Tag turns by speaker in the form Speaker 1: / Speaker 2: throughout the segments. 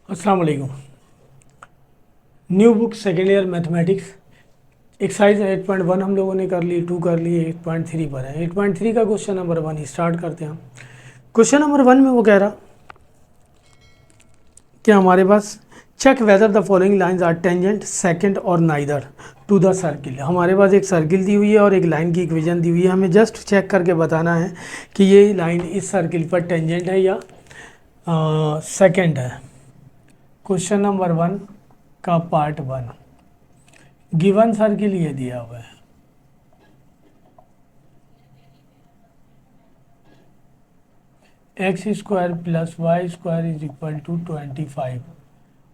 Speaker 1: अस्सलाम वालेकुम। New book second year mathematics exercise 8.1 हम लोगों ने कर ली, 2 कर ली, 8.3 पर है। 8.3 का क्वेश्चन नंबर 1 स्टार्ट करते हैं हम। क्वेश्चन नंबर 1 में वो कह रहा कि हमारे पास check whether the following lines are tangent secant और नाइदर टू द सर्किल। हमारे पास एक सर्किल दी हुई है और एक लाइन की इक्वेशन दी हुई है। हमें जस्ट चेक करके बताना है कि ये लाइन इस सर्किल पर टेंजेंट है या सेकंड है। क्वेश्चन नंबर 1 का पार्ट 1, गिवन सर्किल ये दिया हुआ है, x square plus Y square is equal to 25।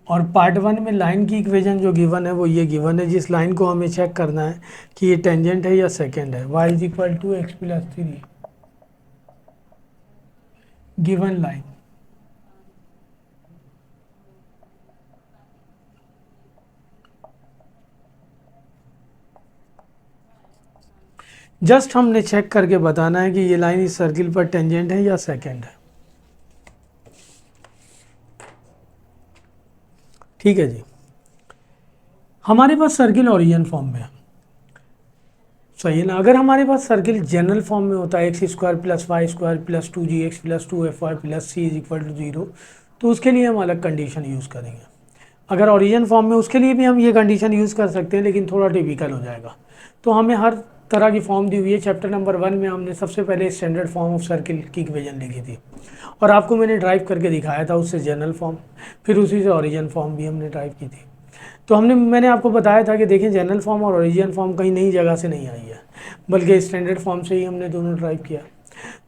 Speaker 1: और पार्ट 1 में लाइन की इक्वेशन जो गिवन है वो ये गिवन है, जिस लाइन को हमें चेक करना है कि ये टेंजेंट है या सेकंड है। Y is equal to X plus 3, given line. Just हमने चेक करके बताना है कि ये लाइन इस सर्किल पर टेंजेंट है या सेकंड है। ठीक है जी। हमारे पास सर्किल ओरिजिन फॉर्म में है, सही है ना। अगर हमारे पास सर्किल जनरल फॉर्म में होता है x square plus Y square plus 2gx plus 2fy plus C is equal to 0, तो उसके लिए हम अलग कंडीशन यूज़ करेंगे। अगर ओरिजिन फॉर्म में उसके लिए भी हम ये कंडीशन यूज़ कर सकते हैं, लेकिन थोड़ा टिपिकल हो जाएगा। तो हमें हर तरह की फॉर्म दी हुई है। चैप्टर नंबर 1 में हमने सबसे पहले स्टैंडर्ड फॉर्म ऑफ सर्किल की इक्वेशन लिखी थी और आपको मैंने ड्राइव करके दिखाया था उससे जनरल फॉर्म, फिर उसी से ओरिजिन फॉर्म भी हमने ड्राइव की थी। तो मैंने आपको बताया था कि देखें, जनरल फॉर्म और ओरिजिन फॉर्म कहीं नई जगह से नहीं आई है, बल्कि स्टैंडर्ड फॉर्म से ही हमने दोनों ड्राइव किया।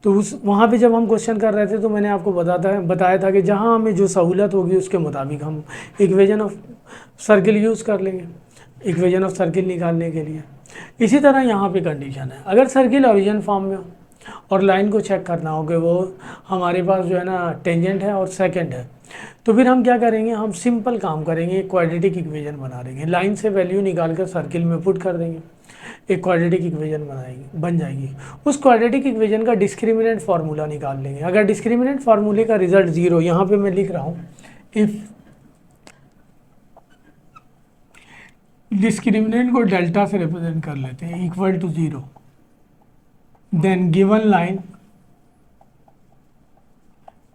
Speaker 1: तो उस वहाँ पे जब हम क्वेश्चन कर रहे थे तो मैंने आपको बताया था कि जहाँ हमें जो सहूलत होगी उसके मुताबिक हम इक्वेशन ऑफ सर्किल यूज़ कर लेंगे इक्वेशन ऑफ सर्किल निकालने के लिए। इसी तरह यहाँ पे कंडीशन है, अगर सर्किल ओरिजिन फॉर्म में हो और लाइन को चेक करना हो कि वो हमारे पास जो है ना टेंजेंट है और सेकंड है, तो फिर हम क्या करेंगे, हम सिंपल काम करेंगे, एक क्वाड्रेटिक इक्वेशन बना देंगे। लाइन से वैल्यू निकाल कर सर्किल में पुट कर देंगे, एक क्वाड्रेटिक इक्वेशन बन जाएगी। उस क्वाड्रेटिक इक्वेशन का डिस्क्रिमिनेंट फार्मूला निकाल लेंगे। अगर डिस्क्रिमिनेंट फार्मूले का रिजल्ट 0, यहाँ पे मैं लिख रहा हूँ, इफ़ डिस्क्रिमिनेंट को डेल्टा से रिप्रेजेंट कर लेते हैं, equal to 0, then given line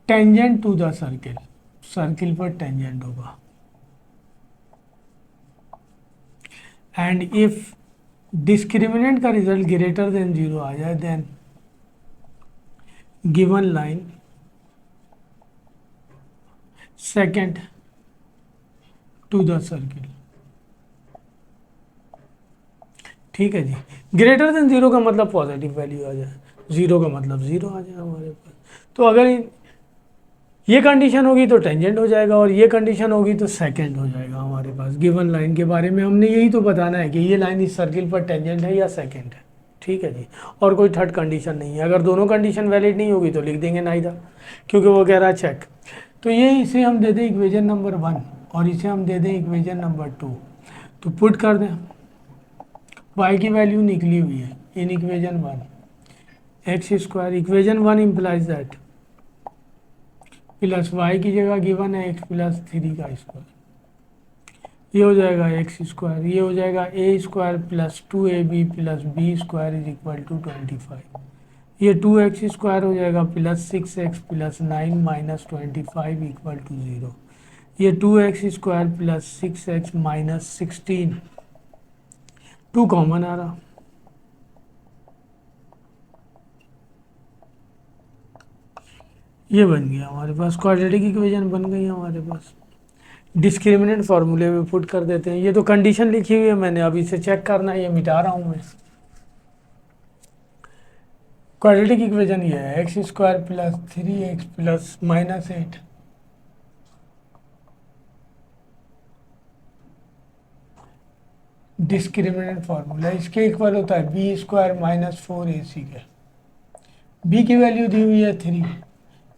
Speaker 1: tangent to the circle, circle पर टेंजेंट होगा। एंड इफ डिस्क्रिमिनेंट का रिजल्ट ग्रेटर देन 0 आ जाए, then given line secant to the circle. ठीक है जी। ग्रेटर देन 0 का मतलब पॉजिटिव वैल्यू आ जाए, 0 का मतलब 0 आ जाए हमारे पास। तो अगर ये कंडीशन होगी तो टेंजेंट हो जाएगा और ये कंडीशन होगी तो सेकंड हो जाएगा हमारे पास। गिवन लाइन के बारे में हमने यही तो बताना है कि ये लाइन इस सर्किल पर टेंजेंट है या सेकंड है। ठीक है जी। और कोई थर्ड कंडीशन नहीं है। अगर दोनों कंडीशन वैलिड नहीं होगी तो लिख देंगे नाइदर, क्योंकि वो कह रहा है चेक। तो ये इसे हम दे दें इक्वेशन नंबर 1 और इसे हम दे दें इक्वेशन नंबर 2। तो पुट कर दें, y की वैल्यू निकली हुई है in equation 1, X square, equation 1 implies that plus Y की जगह गिवन है एक्स प्लस 3 का स्क्वायर, ये हो जाएगा एक्स स्क्वायर, ये हो जाएगा a square plus 2ab plus b square is equal to 25। ये 2x स्क्वायर हो जाएगा plus 6x plus 9 minus 25 equal to 0। ये 2x square plus 6x minus 16, 2 common आ रहा, ये बन गया हमारे पास, क्वाड्रेटिक इक्वेशन बन गई हमारे पास। डिस्क्रिमिनेंट फार्मूले में पुट कर देते हैं। ये तो कंडीशन लिखी हुई है मैंने, अभी इसे चेक करना है, ये मिटा रहा हूँ मैं। क्वाड्रेटिक इक्वेशन ये है, x square plus 3x plus minus 8, discriminant formula इसके इक्वल होता है बी स्क्वायर माइनस 4ac के। बी की वैल्यू दी हुई है 3,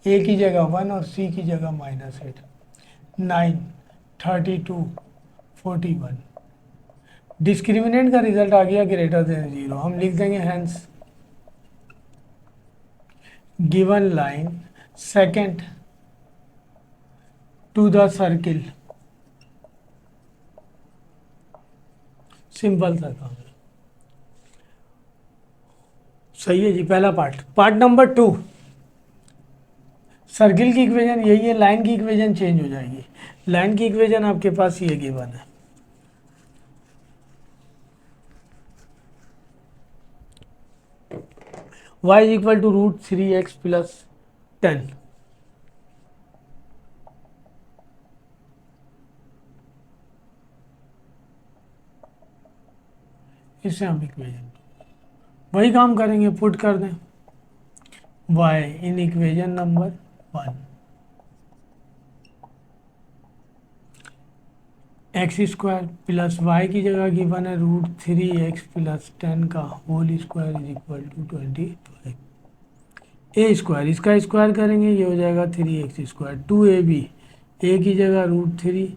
Speaker 1: ए की जगह 1 और सी की जगह माइनस 8, 9, 32, 41। डिस्क्रिमिनेंट का रिजल्ट आ गया ग्रेटर देन 0, हम लिख देंगे hence given line secant to the circle, simple सा काम है। सही है जी, पहला पार्ट। पार्ट नंबर 2, सर्किल की इक्वेशन यही है, लाइन की इक्वेशन चेंज हो जाएगी। लाइन की इक्वेशन आपके पास ये गिवन है, y is equal to √3x plus 10। इससे हम इक्वेशन वही काम करेंगे, पुट कर दें y in equation number 1, X square plus Y की जगह गिवन है √3x प्लस 10 का whole square is equal to 25। A square, इसका स्क्वायर करेंगे ये हो जाएगा 3x²। 2ab, ए की जगह √3,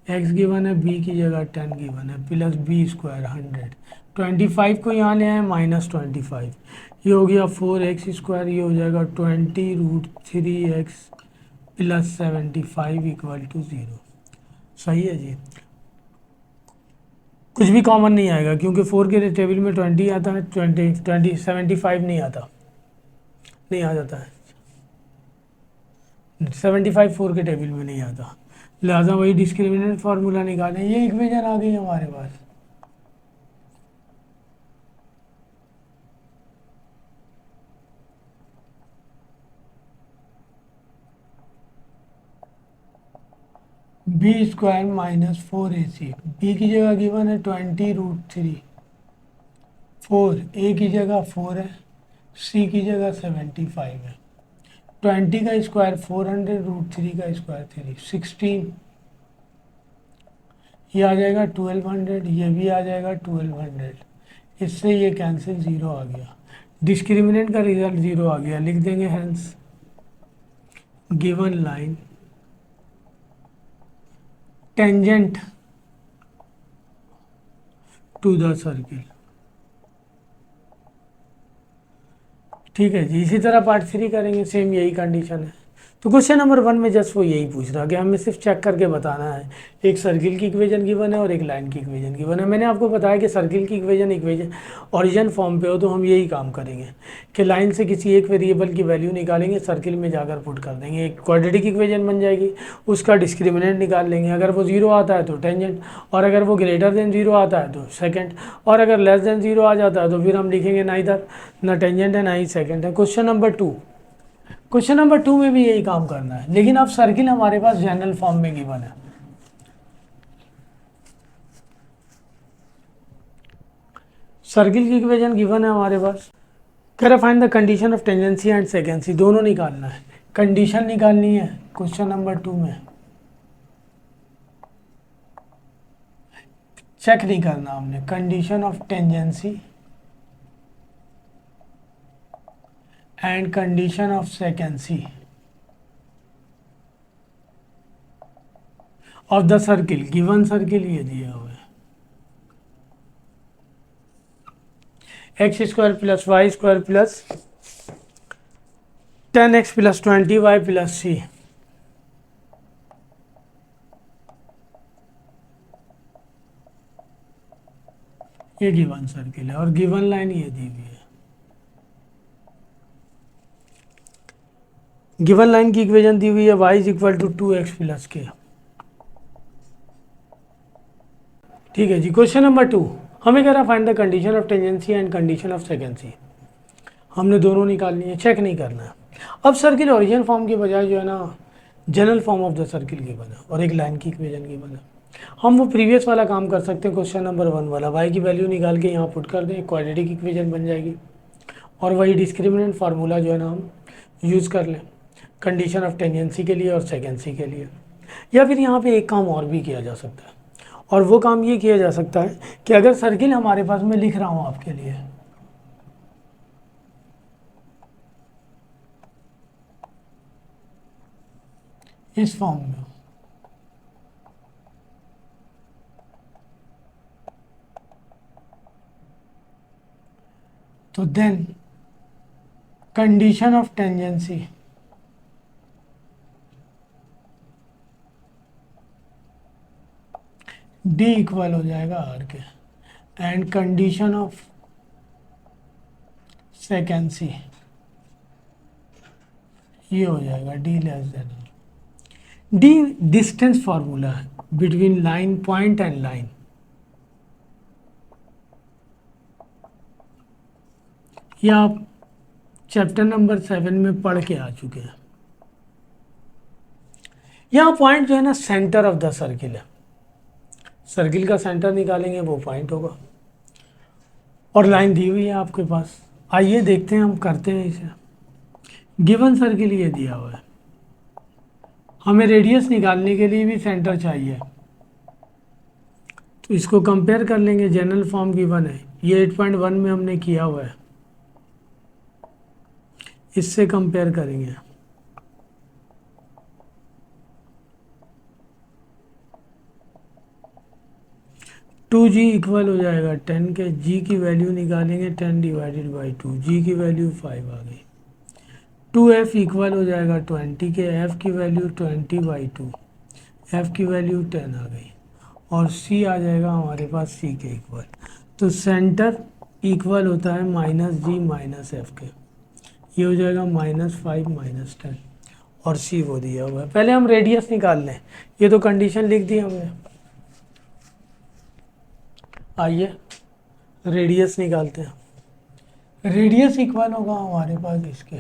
Speaker 1: एक्स गिवन है, बी की जगह 10 गिवन है, प्लस बी स्क्वायर 100। 25 को यहाँ ले आए -25, ये हो गया 4x², ये हो जाएगा 20√3x प्लस 75 इक्वल टू 0। सही है जी, कुछ भी कॉमन नहीं आएगा क्योंकि 4 के टेबल में 20 आता है, 75 नहीं आता, नहीं आ जाता है, 75 4 के टेबल में नहीं आता, लिहाजा वही डिस्क्रिमिनेंट फार्मूला निकालें। ये इक्वेशन आ गई हमारे पास। b² माइनस 4ac, बी की जगह गिवन है 20√3, 4 ए की जगह 4 है, सी की जगह 75 है। 20 का स्क्वायर 400, √3 का स्क्वायर 3, 16, ये आ जाएगा 1200, ये भी आ जाएगा 1200, इससे ये कैंसिल, ज़ीरो आ गया, डिस्क्रिमिनेंट का रिजल्ट ज़ीरो आ गया। लिख देंगे hence given line tangent to the circle. ठीक है जी, इसी तरह पार्ट 3 करेंगे, सेम यही कंडीशन है। तो क्वेश्चन नंबर 1 में जस्ट वो यही पूछ रहा कि हमें सिर्फ चेक करके बताना है, एक सर्किल की इक्वेशन गिवन है और एक लाइन की इक्वेशन गिवन है। मैंने आपको बताया कि सर्किल की इक्वेशन ओरिजिन फॉर्म पे हो तो हम यही काम करेंगे कि लाइन से किसी एक वेरिएबल की वैल्यू निकालेंगे, सर्किल में जाकर पुट कर देंगे, एक क्वाड्रेटिक इक्वेशन बन जाएगी, उसका डिस्क्रिमिनेंट निकाल लेंगे। अगर वो 0 आता है तो टेंजेंट, और अगर वो ग्रेटर देन 0 आता है तो सेकेंड, और अगर लेस देन 0 आ जाता है तो फिर हम लिखेंगे ना इधर ना टेंजेंट है ना ही सेकेंड है। क्वेश्चन नंबर 2, क्वेश्चन नंबर 2 में भी यही काम करना है, लेकिन अब सर्किल हमारे पास जनरल फॉर्म में गिवन है। सर्किल की इक्वेशन गिवन है हमारे पास, कह रहा find the condition of tangency and secancy, दोनों निकालना है। कंडीशन निकालनी है क्वेश्चन नंबर 2 में, चेक नहीं करना हमने, condition of tangency and condition of secancy of the circle. Given circle ये दिया हुआ है, x² plus y² plus 10x plus 20y plus c। ये गिवन सर्किल है और गिवन लाइन ये दी हुई है। गिवन लाइन की इक्वेशन दी हुई है y is equal to 2x plus k. ठीक है जी, क्वेश्चन नंबर 2 हमें कह रहा find the condition of tangency and condition of secancy. हमने दोनों निकालनी है, चेक नहीं करना है। अब सर्किल ओरिजिन फॉर्म के बजाय जो है ना general form of the circle given है और एक लाइन की इक्वेशन गिवन है। हम वो प्रीवियस वाला काम कर सकते हैं, क्वेश्चन नंबर 1 वाला, y की वैल्यू निकाल के यहाँ पुट कर दें, क्वाड्रेटिक इक्वेशन बन जाएगी, और वही डिस्क्रिमिनेंट फार्मूला जो है ना हम यूज़ कर लें कंडीशन ऑफ टेंजेंसी के लिए और सेकेंसी के लिए। या फिर यहाँ पे एक काम और भी किया जा सकता है, और वो काम ये किया जा सकता है कि अगर सर्किल हमारे पास, मैं लिख रहा हूँ आपके लिए, इस फॉर्म में, तो then condition of tangency D equal हो जाएगा आर के, एंड कंडीशन ऑफ सेकेंसी ये हो जाएगा d less than r. D distance formula है between line point and line. ये आप चैप्टर नंबर 7 में पढ़ के आ चुके हैं। यहाँ पॉइंट जो है ना सेंटर ऑफ द सर्किल है, सर्किल का सेंटर निकालेंगे वो पॉइंट होगा, और लाइन दी हुई है आपके पास। आइए देखते हैं हम करते हैं इसे। गिवन सर्किल ये दिया हुआ है, हमें रेडियस निकालने के लिए भी सेंटर चाहिए, तो इसको कंपेयर कर लेंगे। जनरल फॉर्म गिवन है, ये 8.1 में हमने किया हुआ है, इससे कंपेयर करेंगे। टू जी इक्वल हो जाएगा 10 के, जी की वैल्यू निकालेंगे 10 डिवाइडेड बाई 2, जी की वैल्यू 5 आ गई। 2f इक्वल हो जाएगा 20 के, f की वैल्यू 20/2, f की वैल्यू 10 आ गई, और c आ जाएगा हमारे पास c के इक्वल। तो सेंटर इक्वल होता है -g - f के, ये हो जाएगा -5 - 10, और c वो दिया हुआ है। पहले हम रेडियस निकाल लें, ये तो कंडीशन लिख दी हमने। आइए रेडियस निकालते हैं। रेडियस इक्वल होगा हमारे पास इसके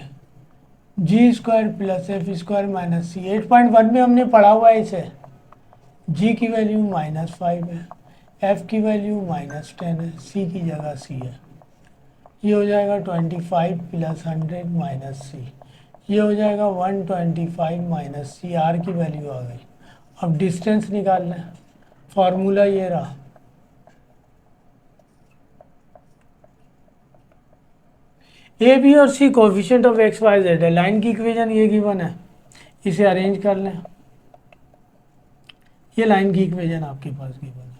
Speaker 1: g square plus f square minus c. 8.1 में हमने पढ़ा हुआ है इसे। जी की वैल्यू -5 है, एफ की वैल्यू -10 है, सी की जगह सी है। ये हो जाएगा 25 + 100 माइनस सी, ये हो जाएगा 125 माइनस सी। आर की वैल्यू आ गई। अब डिस्टेंस निकालना है, फॉर्मूला ये रहा, ए बी और c coefficient of x y z है। लाइन की इक्वेशन ये गिवन है, इसे अरेंज कर लें। ये लाइन की इक्वेशन आपके पास गिवन है।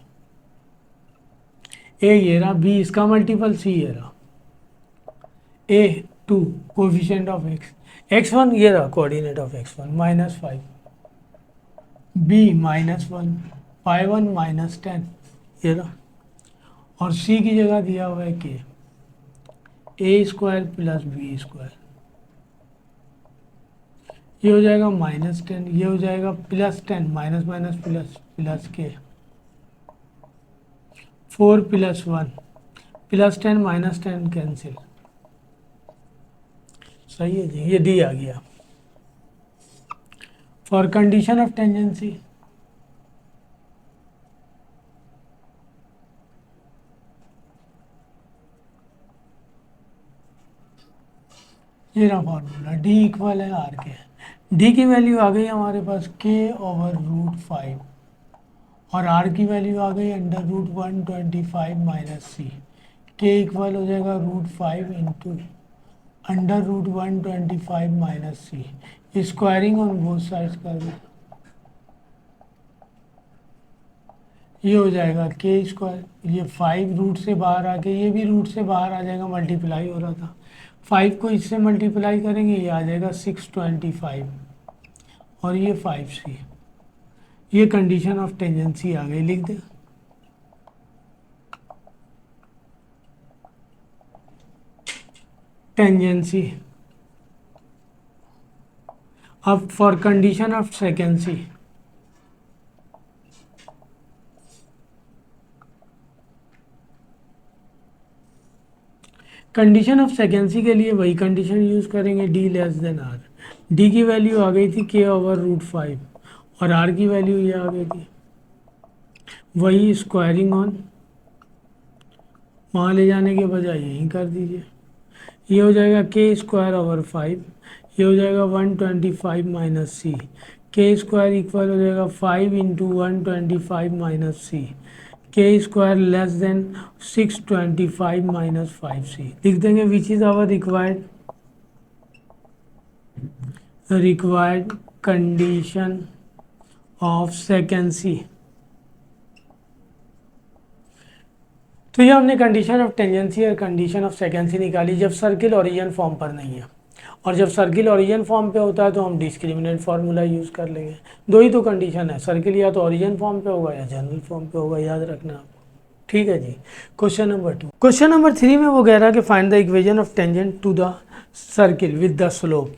Speaker 1: ए ये रहा, बी इसका मल्टीपल, सी ये रहा। ए 2 कोफिशिएंट ऑफ एक्स, x1 ये रहा coordinate of x1 -5, B -1, y1 -10 ये रहा, और सी की जगह दिया हुआ है के, ए स्क्वायर प्लस बी स्क्वायर, ये हो जाएगा -10, ये हो जाएगा +10, माइनस माइनस प्लस प्लस के, 4 + 1 +10 -10 कैंसिल। सही है जी, ये डी आ गया। फॉर कंडीशन ऑफ टेंजेंसी ये रहा फॉर्मूला, डी इक्वल है आर के। डी की वैल्यू आ गई हमारे पास k/√5, और आर की वैल्यू आ गई √125 माइनस सी। के इक्वल हो जाएगा √5 into √125 minus C. Squaring on both sides कर दो, ये हो जाएगा के स्क्वायर। ये 5 रूट से बाहर आ गया, ये भी रूट से बाहर आ जाएगा, मल्टीप्लाई हो रहा था। 5 को इससे मल्टीप्लाई करेंगे, ये आ जाएगा 625, और ये 5c। ये कंडीशन ऑफ टेंजेंसी आ गई, लिख दे। टेंजेंसी। अब for condition of secancy, condition of secancy के लिए वही कंडीशन यूज करेंगे, d less than r. D की वैल्यू आ गई थी k/√5, और आर की वैल्यू ये आ गई थी, वही स्क्वायरिंग ऑन, वहाँ ले जाने के बजाय यहीं कर दीजिए। ये हो जाएगा k²/5, ये हो जाएगा 125 माइनस सी। के स्क्वायर इक्वल हो जाएगा 5 इंटू 125 माइनस सी। के square less than 625 minus 5c। लिख देंगे which is our required condition of secancy. तो ये हमने कंडीशन ऑफ टेंजेंसी और कंडीशन ऑफ सेकेंसी निकाली जब सर्किल ओरिजिन फॉर्म पर नहीं है। और जब सर्किल ओरिजिन फॉर्म पे होता है तो हम डिस्क्रिमिनेंट फार्मूला यूज़ कर लेंगे। दो ही तो कंडीशन है, सर्किल या तो ओरिजिन फॉर्म पे होगा या जनरल फॉर्म पे होगा, याद रखना आपको। ठीक है जी। Question number 2। क्वेश्चन नंबर 3 में वो कह रहा है कि find the equation of tangent to the circle with the slope.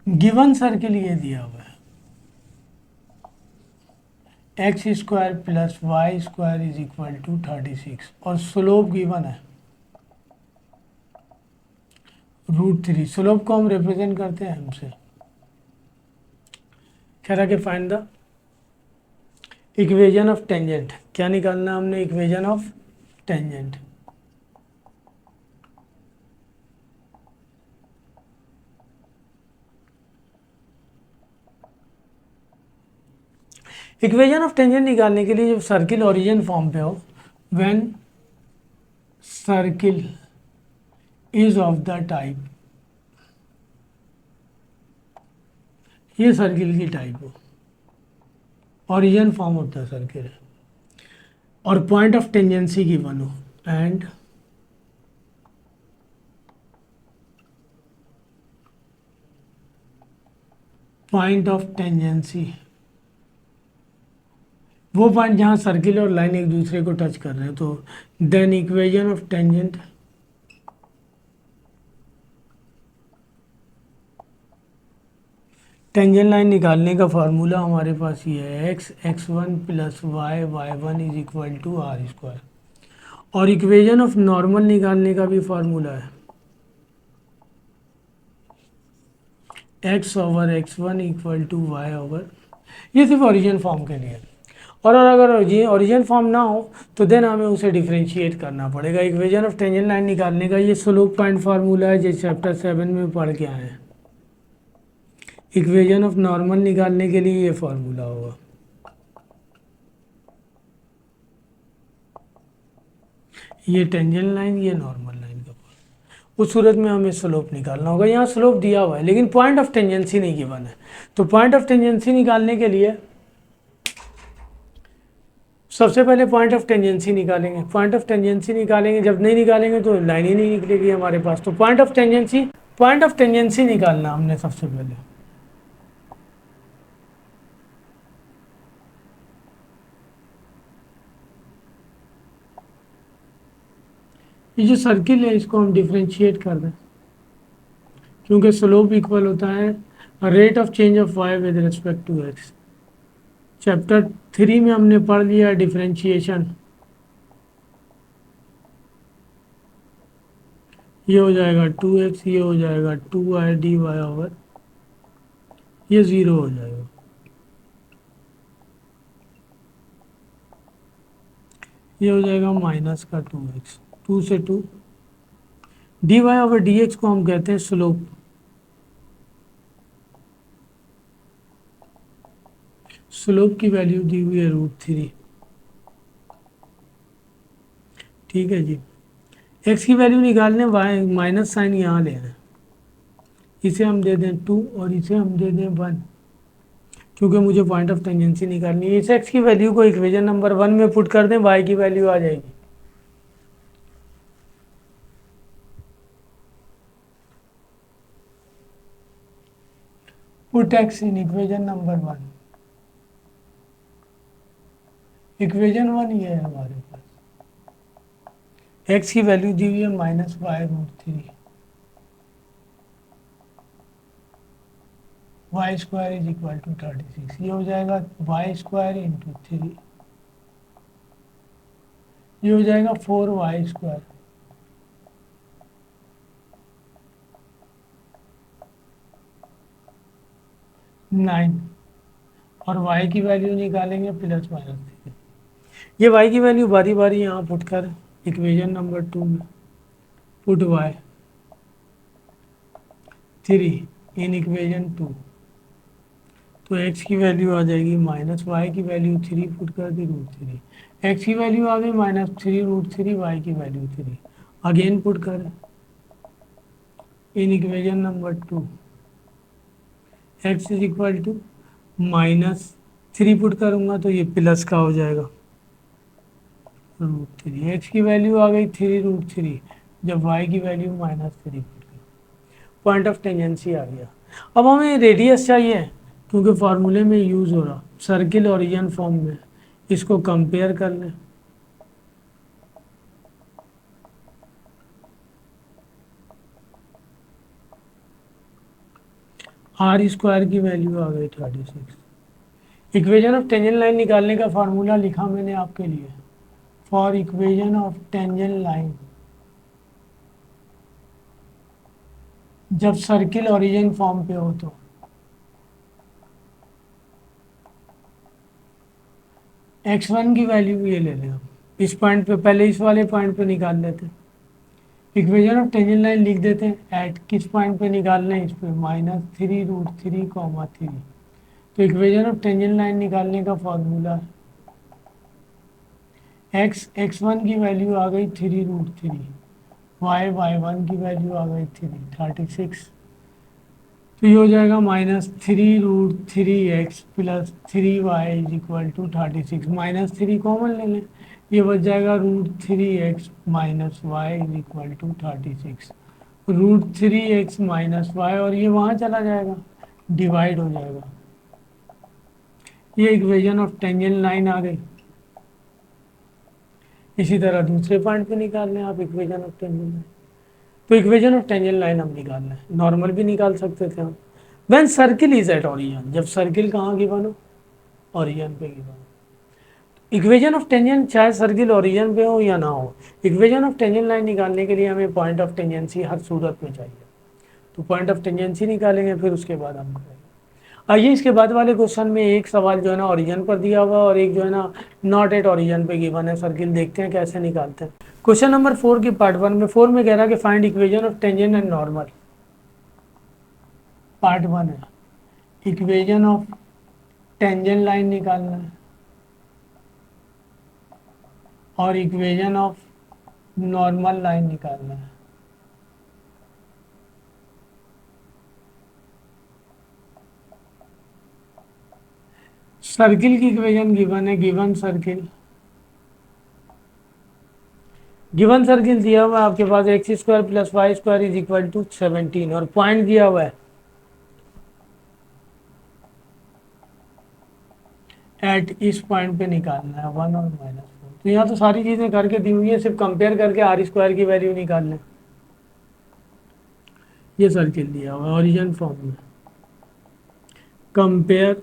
Speaker 1: Given circle ये दिया हुआ है, x square plus Y square is equal to 36 और स्लोप गिवन है √3। स्लोप को हम रिप्रेजेंट करते हैं हमसे, कह रहा कि find the equation of tangent. क्या निकालना हमने? Equation of tangent. Equation of tangent निकालने के लिए जब सर्किल ओरिजिन फॉर्म पे हो, when circle is of the type, ये सर्किल की टाइप हो, ओरिजिन फॉर्म होता है सर्किल, और पॉइंट ऑफ टेंजेंसी गिवन हो, एंड पॉइंट ऑफ टेंजेंसी वो पॉइंट जहाँ सर्किल और लाइन एक दूसरे को टच कर रहे हैं, तो then equation of tangent tangent line निकालने का फार्मूला हमारे पास ये है, X x1 plus Y y1 is equal to R square. और इक्वेशन ऑफ नॉर्मल निकालने का भी फार्मूला है, x over x1 equal to Y over, ये सिर्फ ओरिजिन फॉर्म के लिए। और अगर ओरिजिन फॉर्म ना हो तो देन हमें उसे डिफ्रेंशिएट करना पड़ेगा। इक्वेशन ऑफ टेंजेंट लाइन निकालने का ये स्लोप पॉइंट फार्मूला है, जो चैप्टर 7 में पढ़ के आए हैं। इक्वेशन ऑफ नॉर्मल निकालने के लिए ये फार्मूला होगा, ये टेंजेंट लाइन, ये नॉर्मल लाइन का। उस सूरत में हमें स्लोप निकालना होगा। यहाँ स्लोप दिया हुआ है लेकिन पॉइंट ऑफ टेंजेंसी नहीं गिवन है, तो पॉइंट ऑफ टेंजेंसी निकालने के लिए सबसे पहले पॉइंट ऑफ टेंजेंसी निकालेंगे। पॉइंट ऑफ टेंजेंसी निकालेंगे, जब नहीं निकालेंगे तो लाइन ही नहीं निकलेगी हमारे पास। तो पॉइंट ऑफ टेंजेंसी निकालना हमने सबसे पहले। ये जो सर्किल है इसको हम डिफ्रेंशिएट कर दें, क्योंकि स्लोप इक्वल होता है rate of change of Y with respect to X. Chapter 3 में हमने पढ़ लिया डिफ्रेंशिएशन। ये हो जाएगा 2x, ये हो जाएगा 2y dy ओवर, ये 0 हो जाएगा। ये हो जाएगा माइनस का 2x, 2 से 2 dy ओवर dx को हम कहते हैं स्लोप। स्लोप की वैल्यू दी हुई है √3। ठीक है जी। x की वैल्यू निकालने, y माइनस साइन यहाँ लेना है, इसे हम दे दें 2 और इसे हम दे दें 1, क्योंकि मुझे पॉइंट ऑफ टेंजेंसी निकालनी है। इस x की वैल्यू को इक्वेशन नंबर 1 में पुट कर दें, y की वैल्यू आ जाएगी। पुट x इन इक्वेशन नंबर 1। इक्वेशन 1 ये है हमारे पास, x की वैल्यू दी हुई है -y√3, Y square is equal to 36। ये हो जाएगा वाई स्क्वायर इंटू 3, ये हो जाएगा 4y स्क्वायर, नाइन, और y की वैल्यू निकालेंगे प्लस माइनस 3। ये y की वैल्यू बारी बारी यहाँ पुट कर इक्वेशन नंबर 2 में पुट y3 इन इक्वेशन 2, तो x की वैल्यू आ जाएगी माइनस, y की वैल्यू 3 पुट कर दी √3, x की वैल्यू आ गई -3√3, y की वैल्यू 3, अगेन पुट कर in equation number 2, x is equal to -3 put करूँगा तो ये प्लस का हो जाएगा, √3। एक्स की वैल्यू आ गई 3√3, जब वाई की वैल्यू -3। पॉइंट ऑफ टेंजेंसी आ गया। अब हमें रेडियस चाहिए, क्योंकि फार्मूले में यूज़ हो रहा सर्किल ओरिजिन फॉर्म में। इसको कंपेयर कर लें। आर स्क्वायर की वैल्यू आ गई 36। इक्वेशन ऑफ टेंजेंट लाइन निकालने का फार्मूला लिखा मैंने आपके लिए। For equation of tangent line, जब सर्किल ओरिजिन फॉर्म पे हो तो x1 की वैल्यू ये ले लें हम। इस पॉइंट पे, पहले इस वाले पॉइंट पे निकाल लेते हैं। इक्वेशन ऑफ टेंजेंट लाइन लिख देते हैं। एट किस पॉइंट पे निकालना है? इस पे -3√3, 3। तो इक्वेशन ऑफ टेंजेंट लाइन निकालने का फॉर्मूला, x1 की वैल्यू आ गई 3√3, y1 की वैल्यू आ गई 36। तो ये हो जाएगा -3√3x plus 3y is equal to 36। -3 common ले लें, ये बच जाएगा √3x minus Y is equal to 36। √3x minus Y, और ये वहाँ चला जाएगा, डिवाइड हो जाएगा। ये इक्वेशन ऑफ टेंजेंट लाइन आ गई। इसी तरह दूसरे पॉइंट पे निकाल लें आप इक्वेशन ऑफ टेंजेंट लाइन। तो इक्वेशन ऑफ टेंजेंट लाइन हम निकाल लें, नॉर्मल भी निकाल सकते थे हम। When circle is at origin, जब सर्किल कहाँ गिवन हो? ओरिजिन पे गिवन हो। इक्वेशन ऑफ टेंजेंट चाहे सर्किल ओरिजिन पे हो या ना हो, इक्वेशन ऑफ टेंजेंट लाइन निकालने के लिए हमें पॉइंट ऑफ टेंजेंसी हर सूरत में चाहिए। तो पॉइंट ऑफ टेंजेंसी निकालेंगे, फिर उसके बाद हम करेंगे। आइए इसके बाद वाले क्वेश्चन में एक सवाल जो है ना ओरिजिन पर दिया हुआ और एक जो है ना नॉट एट ओरिजिन पे गिवन है सर्किल। देखते हैं कैसे निकालते हैं। क्वेश्चन नंबर 4 की पार्ट 1 में 4 में कह रहा है कि find equation of tangent and normal. Part 1 है, इक्वेशन ऑफ टेंजेंट लाइन निकालना है और इक्वेशन ऑफ नॉर्मल लाइन निकालना है। सर्किल की इक्वेशन गिवन है। गिवन सर्किल दिया हुआ है आपके पास, x² plus y² is equal to 17, और पॉइंट दिया हुआ है एट, इस पॉइंट पे निकालना है 1 और -4। तो यहाँ तो सारी चीजें करके दी हुई है, सिर्फ कंपेयर करके r² की वैल्यू निकाल लें। ये सर्किल दिया हुआ है ओरिजिन फॉर्म में। कंपेयर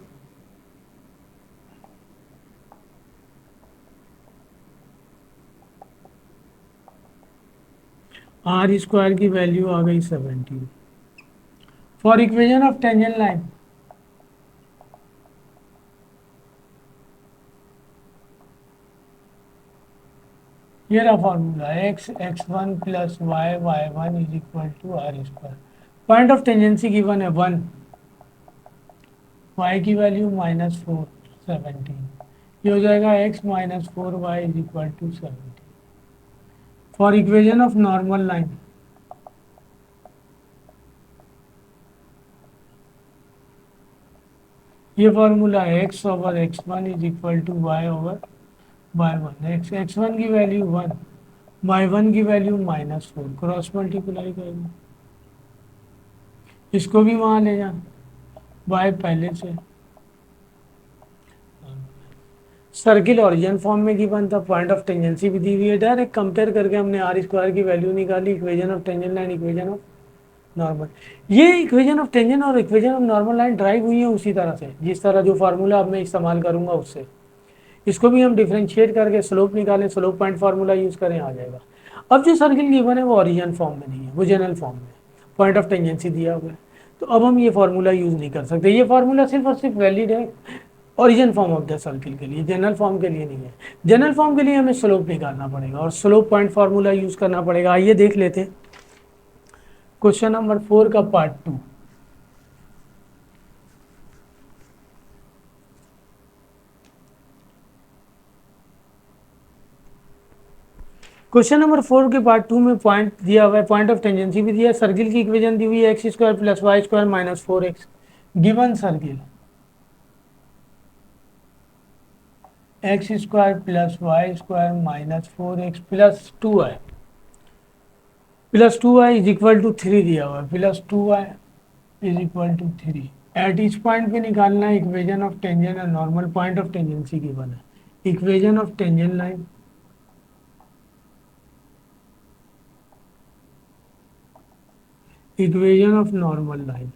Speaker 1: r² की वैल्यू आ गई 17। For equation of tangent line, ये रहा formula, x1 plus y1 is equal to r²। Point of tangency given है 1, y की वैल्यू -4, 17। ये हो जाएगा x -4y is equal to 17। For equation of normal line, ये फॉर्मूला है x/x1 is equal to y/y1। x1 की value 1, y1 की value -4, cross multiply करेंगे, इसको भी वहाँ ले जाना, y पहले से सर्किल ओरिजिन फॉर्म में गिवन था, पॉइंट ऑफ टेंजेंसी भी दी हुई है। डायरेक्ट कंपेयर करके हमने r² की वैल्यू निकाली, equation of tangent line, equation of normal. ये इक्वेशन ऑफ टेंजेंट और equation of normal line drive हुई है उसी तरह से, जिस तरह जो फार्मूला अब मैं इस्तेमाल करूंगा उससे। इसको भी हम डिफ्रेंशिएट करके स्लोप निकालें, स्लोप पॉइंट फार्मूला यूज करें, आ जाएगा। अब जो सर्किल गिवन है वो ओरिजिन फॉर्म में नहीं है, वो जनरल फॉर्म में, पॉइंट ऑफ टेंजेंसी दिया हुआ है। तो अब हम ये फार्मूला यूज नहीं कर सकते। ये फार्मूला सिर्फ और सिर्फ वैलिड है origin form of the circle के लिए, जनरल फॉर्म के लिए नहीं है। जनरल फॉर्म के लिए हमें स्लोप निकालना पड़ेगा और स्लोप पॉइंट फार्मूला यूज करना पड़ेगा। आइए देख लेते हैं क्वेश्चन नंबर 4 का पार्ट 2। क्वेश्चन नंबर 4 के पार्ट 2 में पॉइंट दिया हुआ है, पॉइंट ऑफ टेंजेंसी भी दिया है, सर्किल की इक्वेशन दी हुई है x² plus y² minus 4x। Given circle x square plus Y square minus 4x plus 2y is equal to 3 दिया हुआ है, plus 2y is equal to 3। At each point पे निकालना है इक्वेशन ऑफ टेंजेंट और normal point of tangency given है। Equation of tangent line equation of normal line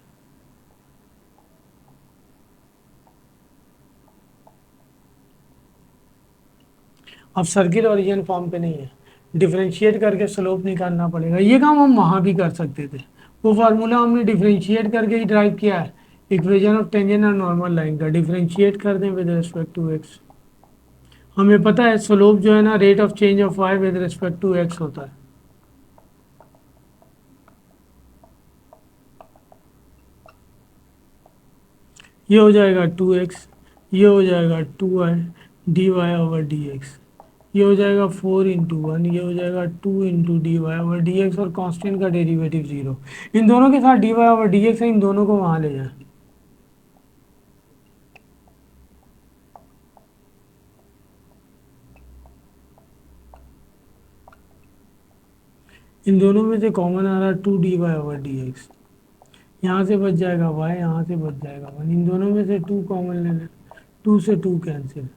Speaker 1: अब circle origin form पे नहीं है, डिफरेंशिएट करके स्लोप निकालना पड़ेगा। ये काम हम वहाँ भी कर सकते थे, वो फार्मूला हमने डिफरेंशिएट करके ही ड्राइव किया है। इक्वेशन ऑफ टेंजेंट और नॉर्मल लाइन का डिफरेंशिएट कर दें विद रिस्पेक्ट टू एक्स। हमें पता है स्लोप जो है ना rate of change of Y with respect to X होता है। ये हो जाएगा 2x, ये हो जाएगा 2y D Y over D X, ये हो जाएगा 4 × 1, ये हो जाएगा 2 × dy/dx और कांस्टेंट का डेरिवेटिव 0। इन दोनों के साथ dy/dx है, इन दोनों को वहाँ ले जाए। इन दोनों में से कॉमन आ रहा है 2 dy/dx, यहाँ से बच जाएगा y, यहाँ से बच जाएगा 1। इन दोनों में से 2 कॉमन ले लें, 2 से 2 कैंसिल।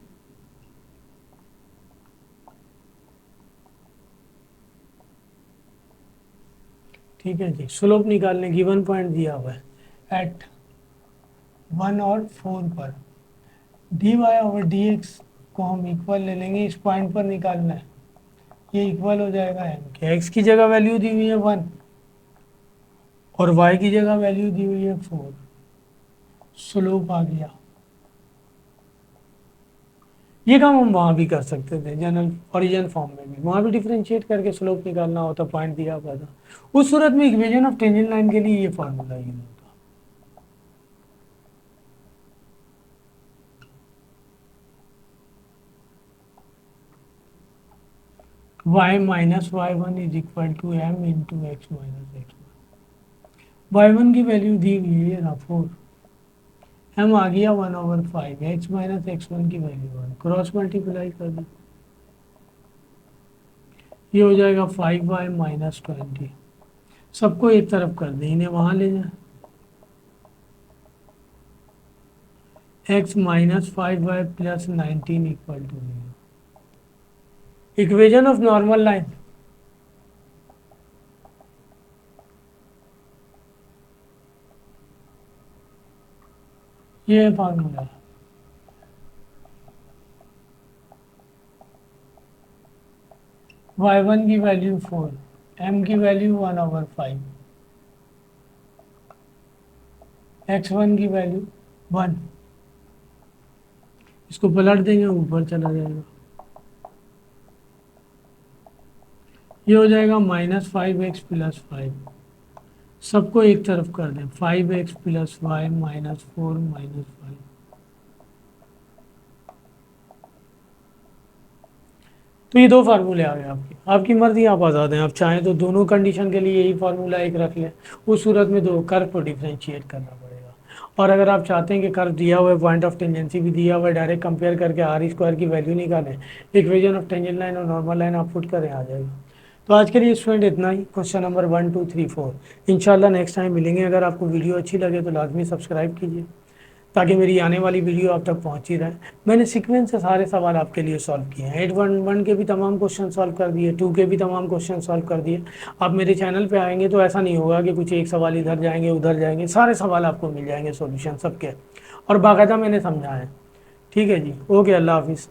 Speaker 1: ठीक है जी, स्लोप निकालने की 1 पॉइंट दिया हुआ है एट 1 और 4 पर। dy/dx को हम इक्वल ले लेंगे, इस पॉइंट पर निकालना है। ये इक्वल हो जाएगा m के, x की जगह वैल्यू दी हुई है 1 और y की जगह वैल्यू दी हुई है 4। स्लोप आ गया। ये काम हम वहाँ भी कर सकते थे जनरल ओरिजिन फॉर्म में भी, वहाँ भी डिफरेंशिएट करके स्लोप निकालना होता, पॉइंट दिया हुआ था। उस सूरत में इक्वेशन ऑफ टेंजेंट लाइन के लिए ये फार्मूला यूज होता। y minus y1 is equal to m into X minus x1। y1 की वैल्यू दी हुई है ये 4, m आ गया 1/5, x माइनस x1 की वैल्यू 1, क्रॉस मल्टीप्लाई कर दी, ये हो जाएगा 5y माइनस 20। सबको एक तरफ कर दें, इन्हें वहाँ ले जाए। x minus 5y plus 19 equal to 0। Equation of normal line ये फार्मूला है। y1 की वैल्यू 4, m की वैल्यू 1/5, x1 की वैल्यू 1। इसको पलट देंगे, ऊपर चला जाएगा, ये हो जाएगा -5x प्लस 5। सबको एक तरफ कर दें, 5x plus Y minus 4 minus 5। तो ये दो फार्मूले आ गए आपके, आपकी मर्जी, आप आज़ाद हैं। आप चाहें तो दोनों कंडीशन के लिए यही फार्मूला एक रख लें, उस सूरत में दो कर्व को डिफ्रेंशिएट करना पड़ेगा। और अगर आप चाहते हैं कि कर्व दिया हुआ है, पॉइंट ऑफ टेंजेंसी भी दिया हुआ है, डायरेक्ट कंपेयर करके r² की वैल्यू निकालें, इक्वेशन ऑफ टेंजेंट लाइन और नॉर्मल लाइन आप पुट करें, आ जाएगा। तो आज के लिए स्टूडेंट इतना ही, क्वेश्चन नंबर 1 2 3 4। इंशाल्लाह नेक्स्ट टाइम मिलेंगे। अगर आपको वीडियो अच्छी लगे तो लाजमी सब्सक्राइब कीजिए ताकि मेरी आने वाली वीडियो आप तक पहुंची रहे। मैंने सीक्वेंस से सारे सवाल आपके लिए सॉल्व किए हैं, 8.1 के भी तमाम क्वेश्चन सॉल्व कर दिए, 2 के भी तमाम क्वेश्चन सॉल्व कर दिए। आप मेरे चैनल पे आएंगे तो ऐसा नहीं होगा कि कुछ एक सवाल इधर जाएंगे उधर जाएंगे, सारे सवाल आपको मिल जाएंगे, सॉल्यूशन सबके, और बाकायदा मैंने समझाया है। ठीक है जी, ओके, अल्लाह हाफिज़।